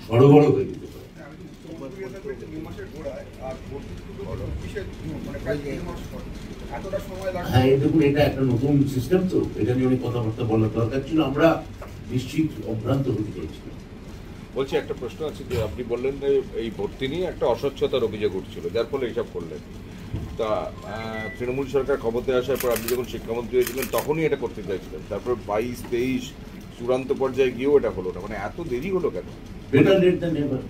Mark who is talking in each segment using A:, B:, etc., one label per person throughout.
A: সরবরাহ হয়ে যেতে পারে। হ্যাঁ, দেখুন, এটা একটা নতুন সিস্টেম, তো এটা নিয়ে অনেক কথাবার্তা বলার দরকার ছিল। আমরা নিশ্চিত অভ্রান্ত হতে চাইছিলাম।
B: বলছি, একটা প্রশ্ন আছে যে আপনি বললেন যে এই ভর্তি নিয়ে একটা অস্বচ্ছতার অভিযোগ উঠছিল, যার ফলে এইসব করলেন। তা তৃণমূল সরকার ক্ষমতায় আসার পর আপনি যখন শিক্ষামন্ত্রী হয়েছিলেন তখনই এটা করতে চাইছিলেন, তারপর 22-23 চূড়ান্ত পর্যায়ে গিয়েও এটা হলো না, মানে এত দেরি হলো কেন?
A: Better late than never.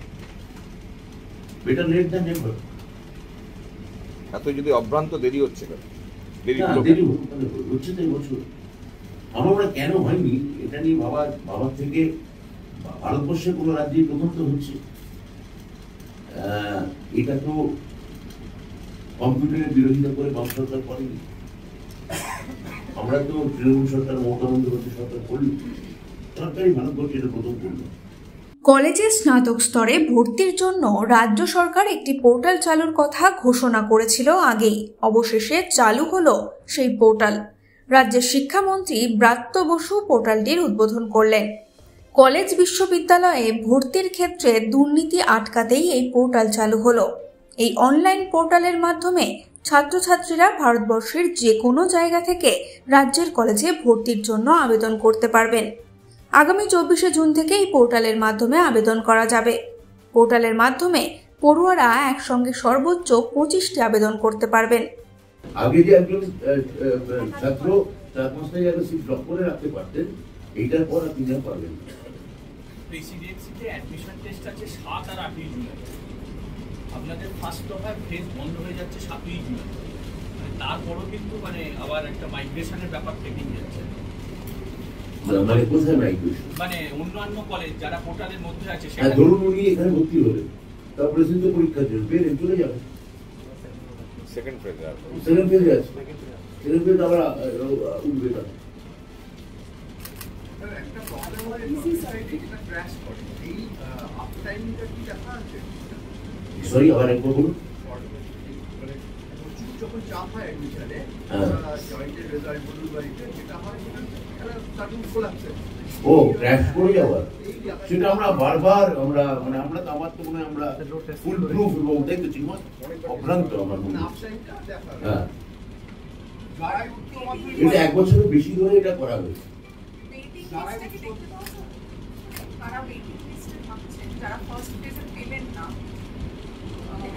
A: Better late than never.
B: এত যদি অভ্রান্ত দেরি হচ্ছে কেন?
A: দেরি হচ্ছে তো এই বছর। আমরা কেন হয়নি এটা নিয়ে বাবার থেকে ভারতবর্ষের কোনো রাজ্যে প্রথম তো হচ্ছে। এটা তো কম্পিউটারের বিরোধিতা করে বাম সরকার করেনি। আমরা তো তৃণমূল সরকার, মমতা বন্দ্যোপাধ্যায় সরকার করলি, সরকারই ভারতবর্ষে এটা প্রথম করল।
C: কলেজে স্নাতক স্তরে ভর্তির জন্য রাজ্য সরকার একটি পোর্টাল চালুর কথা ঘোষণা করেছিল আগেই। অবশেষে চালু হলো সেই পোর্টাল। রাজ্যের শিক্ষামন্ত্রী ব্রাত্য বসু পোর্টালটির উদ্বোধন করলেন। কলেজ বিশ্ববিদ্যালয়ে ভর্তির ক্ষেত্রে দুর্নীতি আটকাতেই এই পোর্টাল চালু হলো। এই অনলাইন পোর্টালের মাধ্যমে ছাত্রছাত্রীরা ভারতবর্ষের যে কোনো জায়গা থেকে রাজ্যের কলেজে ভর্তির জন্য আবেদন করতে পারবেন। আগামী 24শে জুন থেকে এই পোর্টালের মাধ্যমে আবেদন করা যাবে। পোর্টালের মাধ্যমে পড়ুয়ারা একসঙ্গে সর্বোচ্চ 25টি আবেদন করতে পারবেন।
A: আগে যে একজন ছাত্র 4-5টা জায়গায় সিট ব্লক করে রাখতে পারতেন, এইটার পর আপনি যা পারবেন।
D: প্রেসিডেন্সিতে অ্যাডমিশন টেস্ট আছে 7 আর 8ই জুলাই। আপনাদের ফার্স্ট দফায় ফেজ বন্ধ হয়ে যাচ্ছে 7ই জুলাই। তারপরও কিন্তু আবার একটা মাইগ্রেশনের ব্যাপার থেকেই যাচ্ছে।
A: মানে কোথায় মাইগ্রেশন?
D: অন্যান্য কলেজ যারা পোর্টালের মধ্যে আছে,
A: ধরুন উনি এখানে ভর্তি হলেন, তারপরে কিন্তু পরীক্ষার জন্য বের চলে যাবে।
B: সেকেন্ড ফেজে আছে।
A: সেকেন্ড ফেজ আবার উঠবে না।
E: একটা প্রবলেম হয় এটা ক্র্যাশ করে। এই আপ টাইমটা কি দেখা আছে?
A: সরি, আবার একবার বলুন।
E: যখন চাপ হয় অ্যাডমিশনে, জয়েন্টের রেজাল্ট বলুন বাড়িতে, যেটা হয় সেটা সার্টিন কোলাপসে।
A: ও ক্র্যাশ করে যাওয়ার, সেটা আমরা বারবার আমরা তো আমার তো মনে হয় আমরা ফুল প্রুফ এবং দেখেছি অভ্রান্ত আমার মনে হয়। হ্যাঁ, এটা 1 বছরের বেশি ধরে এটা করা হয়েছে।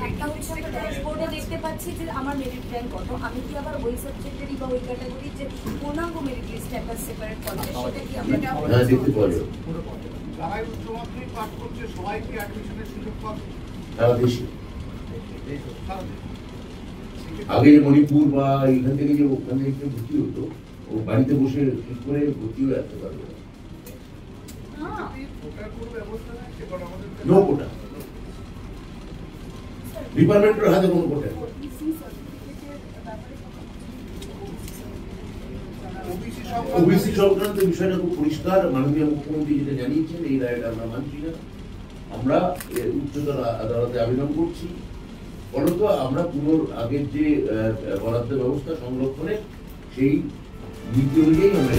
F: একটা হচ্ছে আমরা ড্যাশবোর্ডে দেখতে পাচ্ছি যে আমার মেরিট র্যাঙ্ক কত। আমি কি আবার ওই সাবজেক্টেরই বা ওই ক্যাটাগরির যে পূর্ণাঙ্গ মেরিট লিস্ট একটা সেপারেট কলেজ, সেটা কি আমরা
A: দেখতে পাওয়া যাবে?
E: যারা উচ্চ মাধ্যমিক পাস করছে সবাই কি অ্যাডমিশনের সুযোগ পাবে?
A: সারা দেশে। আগে যে মণিপুর বা এখান থেকে যে ওখানে ভর্তি হতো, ও বাড়িতে বসে ঠিক করে ভর্তি হয়ে আসতে পারবে। নো কোটা, ডিপার্টমেন্টের হাতে কোনো কোটা। ওবিসি সংক্রান্ত বিষয়টা খুব পরিষ্কার। মাননীয় মুখ্যমন্ত্রী যেটা জানিয়েছেন, এই রায়টা আমরা মানছি না। আমরা উচ্চতর আদালতে আবেদন করছি। ফলত আমরা আগের যে বরাদ্দ ব্যবস্থা সংরক্ষণের সেই নীতি অনুযায়ী আমরা